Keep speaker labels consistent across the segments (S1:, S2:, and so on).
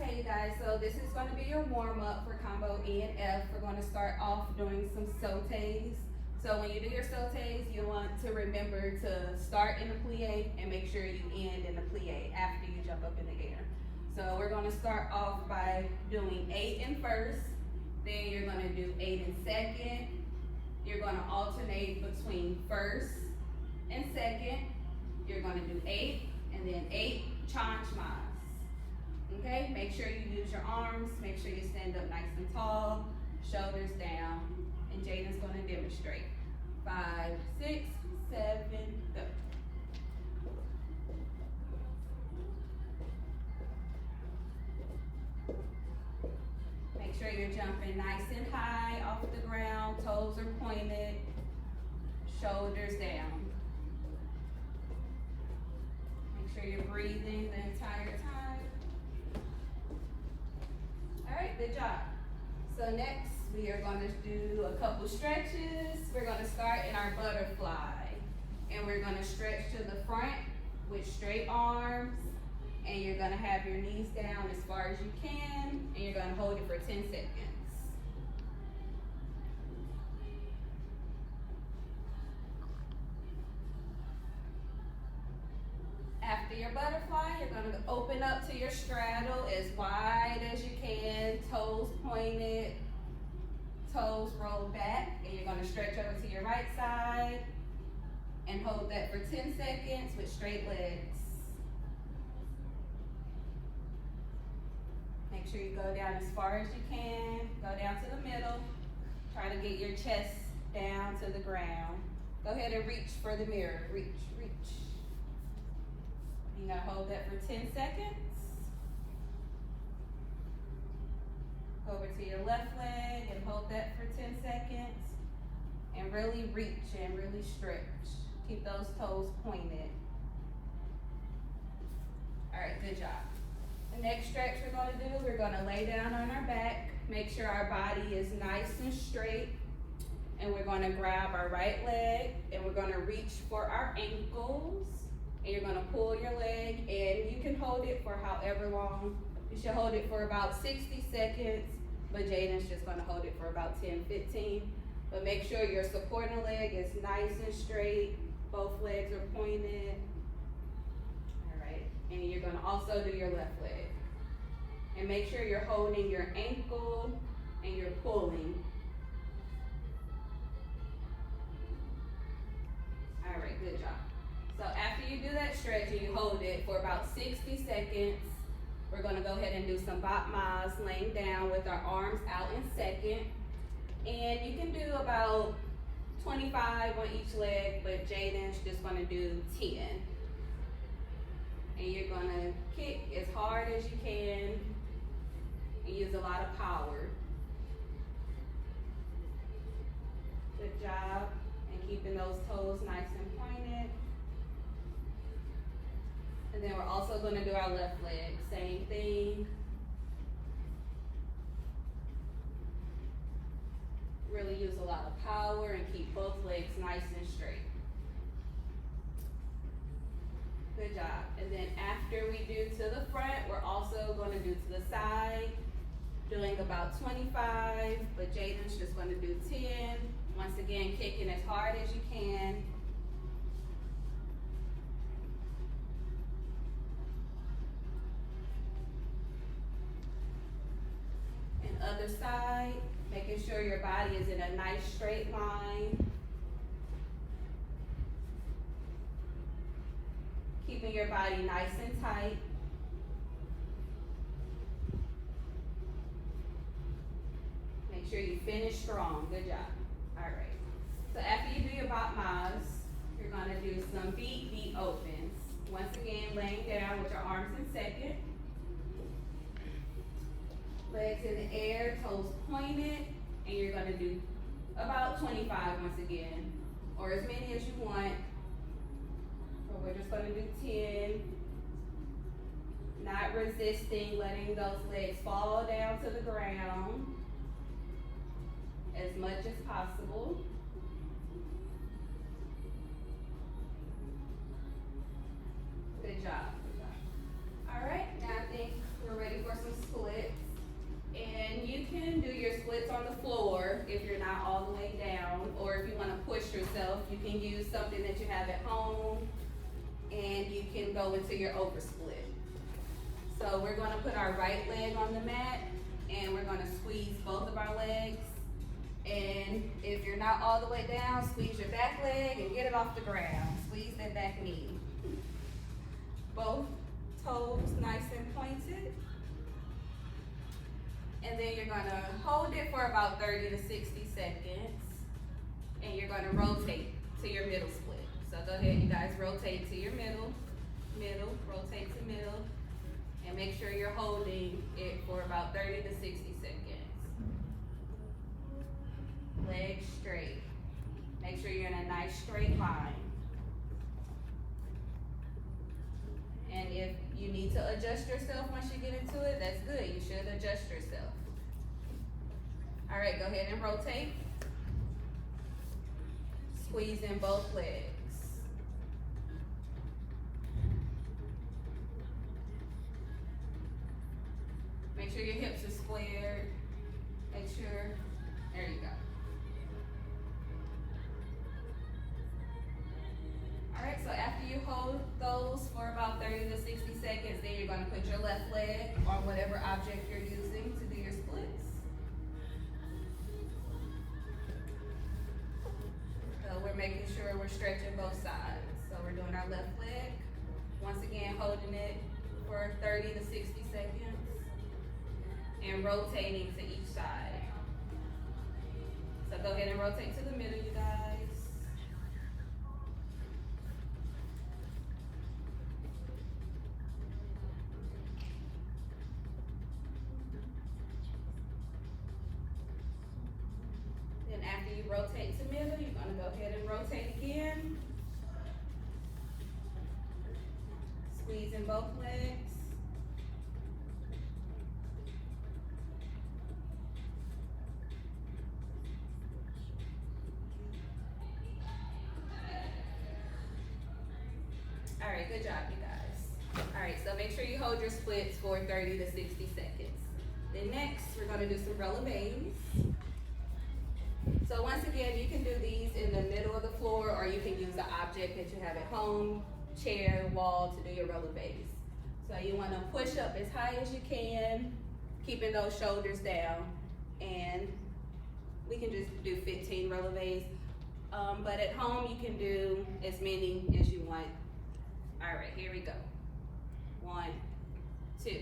S1: Okay, you guys, so this is going to be your warm-up for combo E and F. We're going to start off doing some sautés. So when you do your sautés, you want to remember to start in the plie and make sure you end in the plie after you jump up in the air. So we're going to start off by doing 8 in first, then you're going to do 8 in second. You're going to alternate between first and second. You're going to do 8 and then 8 chanch mas. Okay, make sure you use your arms, make sure you stand up nice and tall, shoulders down, and Jaden's going to demonstrate. 5, 6, 7, go. Make sure you're jumping nice and high off the ground, toes are pointed, shoulders down. Make sure you're breathing the entire time. All right, good job. So next, we are going to do a couple stretches. We're going to start in our butterfly. And we're going to stretch to the front with straight arms. And you're going to have your knees down as far as you can. And you're going to hold it for 10 seconds. After your butterfly, you're going to open up to your straddle as wide as you can, toes pointed, toes rolled back, and you're going to stretch over to your right side and hold that for 10 seconds with straight legs. Make sure you go down as far as you can, go down to the middle, try to get your chest down to the ground. Go ahead and reach for the mirror, reach, reach. You gotta hold that for 10 seconds. Go over to your left leg and hold that for 10 seconds. And really reach and really stretch. Keep those toes pointed. All right, good job. The next stretch we're gonna do, we're gonna lay down on our back. Make sure our body is nice and straight. And we're gonna grab our right leg and we're gonna reach for our ankles. And you're gonna pull your leg and you can hold it for however long. You should hold it for about 60 seconds, but Jaden's just gonna hold it for about 10, 15. But make sure your supporting leg is nice and straight. Both legs are pointed. All right, and you're gonna also do your left leg. And make sure you're holding your ankle and you're pulling. All right, good job. So after you do that stretch and you hold it for about 60 seconds, we're gonna go ahead and do some bop mas laying down with our arms out in second. And you can do about 25 on each leg, but Jaden's just gonna do 10. And you're gonna kick as hard as you can and use a lot of power. Good job. And keeping those toes nice and pointed. And then we're also going to do our left leg, same thing. Really use a lot of power and keep both legs nice and straight. Good job. And then after we do to the front, we're also going to do to the side, doing about 25, but Jaden's just going to do 10. Once again, kicking as hard as you can. Other side, making sure your body is in a nice straight line. Keeping your body nice and tight. Make sure you finish strong. Good job. All right. So after you do your bop mas, you're gonna do some beat opens. Once again, laying down with your arms in second. Legs in the air, toes pointed, and you're gonna do about 25 once again, or as many as you want. But we're just gonna do 10. Not resisting, letting those legs fall down to the ground as much as possible. Good job. All right, now I think we're ready for some can go into your oversplit. So we're gonna put our right leg on the mat and we're gonna squeeze both of our legs. And if you're not all the way down, squeeze your back leg and get it off the ground. Squeeze that back knee. Both toes nice and pointed. And then you're gonna hold it for about 30 to 60 seconds. And you're gonna rotate to your middle split. So go ahead, you guys, rotate to your middle, rotate to middle. And make sure you're holding it for about 30 to 60 seconds. Legs straight. Make sure you're in a nice straight line. And if you need to adjust yourself once you get into it, that's good. You should adjust yourself. All right, go ahead and rotate. Squeeze in both legs. Make sure your hips are squared. Make sure, there you go. All right, so after you hold those for about 30 to 60 seconds, then you're gonna put your left leg on whatever object you're using to do your splits. So we're making sure we're stretching both sides. So we're doing our left leg. Once again, holding it for 30 to 60 seconds. And rotating to each side. So go ahead and rotate to the middle, you guys. Then after you rotate to middle, you're gonna go ahead and rotate again. Squeeze in both legs. All right, good job, you guys. All right, so make sure you hold your splits for 30 to 60 seconds. Then next, we're gonna do some relevés. So once again, you can do these in the middle of the floor, or you can use the object that you have at home, chair, wall, to do your relevés. So you wanna push up as high as you can, keeping those shoulders down, and we can just do 15 relevés. But at home, you can do as many as you want. All right, here we go. 1, 2.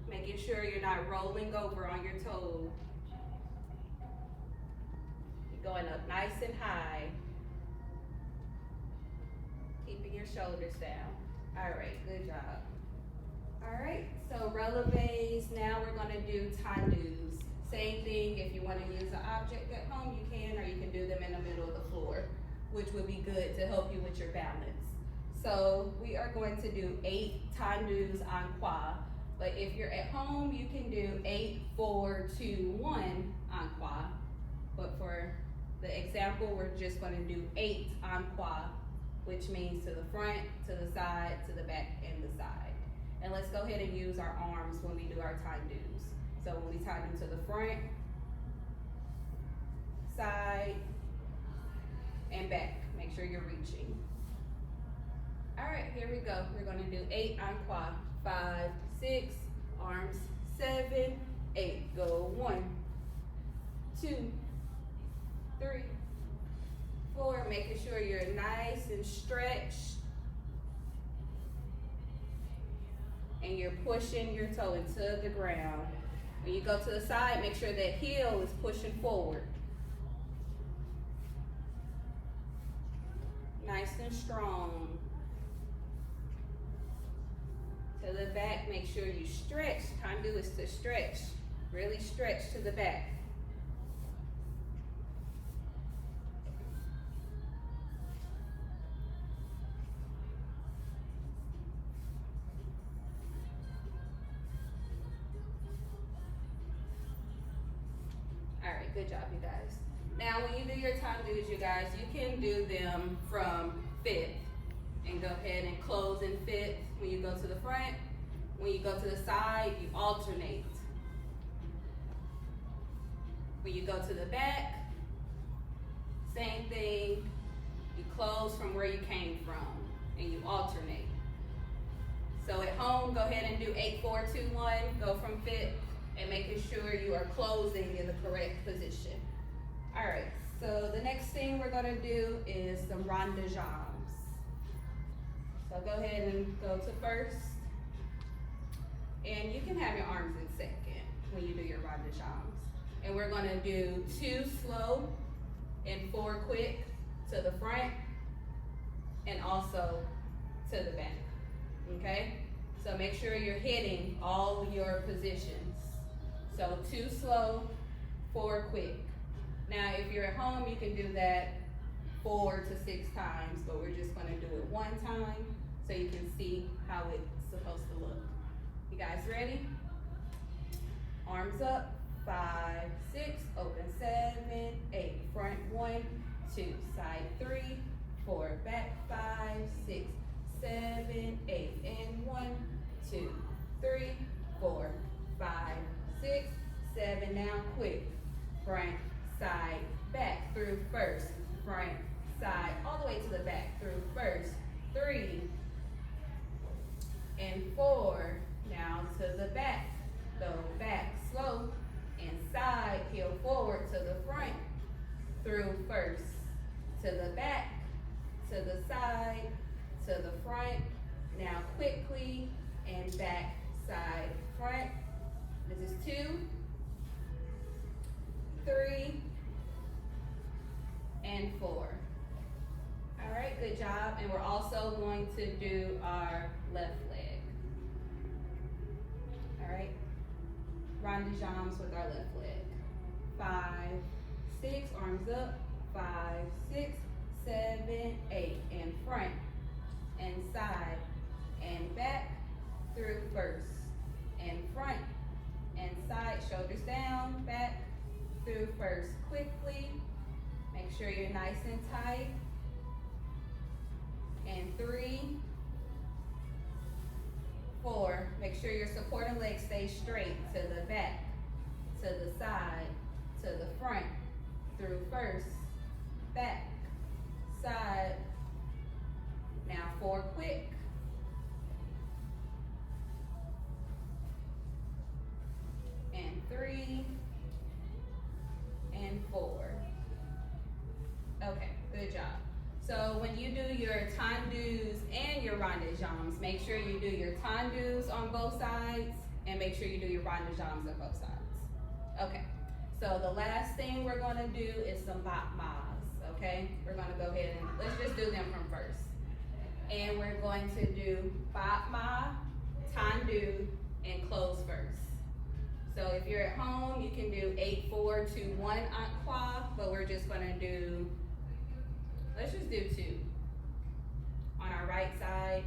S1: Making sure you're not rolling over on your toes. You're going up nice and high. Keeping your shoulders down. All right, good job. All right, so relevés. Now we're gonna do tendus. Same thing, if you want to use an object at home, you can, or you can do them in the middle of the floor, which would be good to help you with your balance. So we are going to do 8 tendus en croix, but if you're at home, you can do 8, 4, 2, 1 en croix. But for the example, we're just going to do 8 en croix, which means to the front, to the side, to the back, and the side. And let's go ahead and use our arms when we do our tendus. So when we tie them to the front, side, and back. Make sure you're reaching. All right, here we go. We're gonna do 8 en croix. 5, 6, arms, 7, 8. Go 1, 2, 3, 4. Making sure you're nice and stretched. And you're pushing your toe into the ground. When you go to the side, make sure that heel is pushing forward. Nice and strong. To the back, make sure you stretch. Tendu is to stretch. Really stretch to the back. Good job, you guys. Now, when you do your tendus, you guys, you can do them from 5th and go ahead and close in 5th. When you go to the front, when you go to the side, you alternate. When you go to the back, same thing. close from where you came from, and you alternate. So at home, go ahead and do 8, 4, 2, 1, go from fifth, and making sure you are closing in the correct position. All right, so the next thing we're gonna do is some rond de jambes. So go ahead and go to first, and you can have your arms in second when you do your rond de jambes. And we're gonna do 2 slow and 4 quick to the front, and also to the back, okay? So make sure you're hitting all your positions. So 2 slow, 4 quick. Now, if you're at home, you can do that 4 to 6 times, but we're just gonna do it 1 time so you can see how it's supposed to look. You guys ready? Arms up, 5, 6, open 7, 8, front 1, 2, side 3, 4, back 5, 6, 7, 8, and 1, 2, 3, 4, 5, 6, 7. Now quick, front, side, back through first, front, side, all the way to the back through first, 3 and 4. Now to the back, go back slow and side, heel forward to the front, through first, to the back, to the side, to the front. Now quickly and back, side, front. This is 2, 3, and 4. All right, good job. And we're also going to do our left leg. All right, rond de jambes with our left leg. 5, 6, arms up, 5, 6, 7, 8, and front, and side, and back, through first, and front, and side, shoulders down, back, through first, quickly. Make sure you're nice and tight. And 3, 4, make sure your supporting leg stays straight to the back, to the side, to the front, through first, back, side. Now 4 quick. And 3, and 4. Okay, good job. So when you do your tendus and your rond de jambes, make sure you do your tendus on both sides and make sure you do your rond de jambes on both sides. Okay, so the last thing we're gonna do is some battements, okay? We're gonna go ahead and let's just do them from first. And we're going to do battement, tendu, and close first. So if you're at home, you can do 8, 4, 2, 1 en croix, but we're just gonna do, let's just do 2 on our right side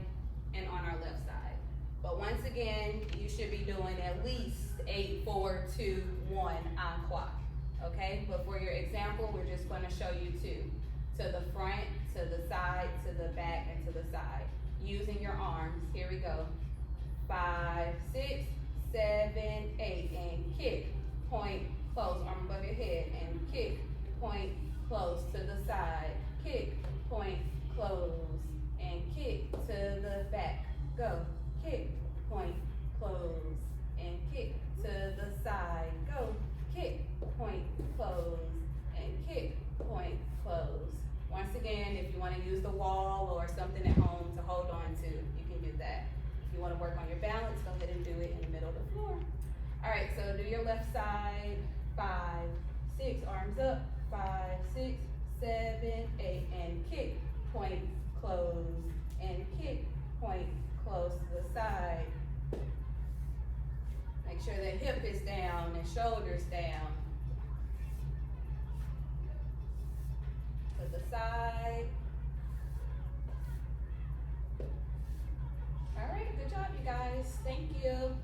S1: and on our left side. But once again, you should be doing at least 8, 4, 2, 1 en croix, okay? But for your example, we're just gonna show you 2. To the front, to the side, to the back, and to the side. Using your arms, here we go. 5, 6, 7, 8, and kick, point, close, arm above your head, and kick, point, close to the side, kick, point, close, and kick to the back, go, kick, point, close, and kick to the side, go, kick, point, close, and kick, point, close. Once again, if you want to use the wall or something at home to hold on to, you can do that. If you want to work on your balance, go ahead and do it in the middle of the floor. All right, so do your left side, 5, 6, arms up, 5, 6, 7, 8, and kick, point, close, and kick, point, close to the side. Make sure the hip is down and shoulders down. To the side. All right, good job, you guys. Thank you.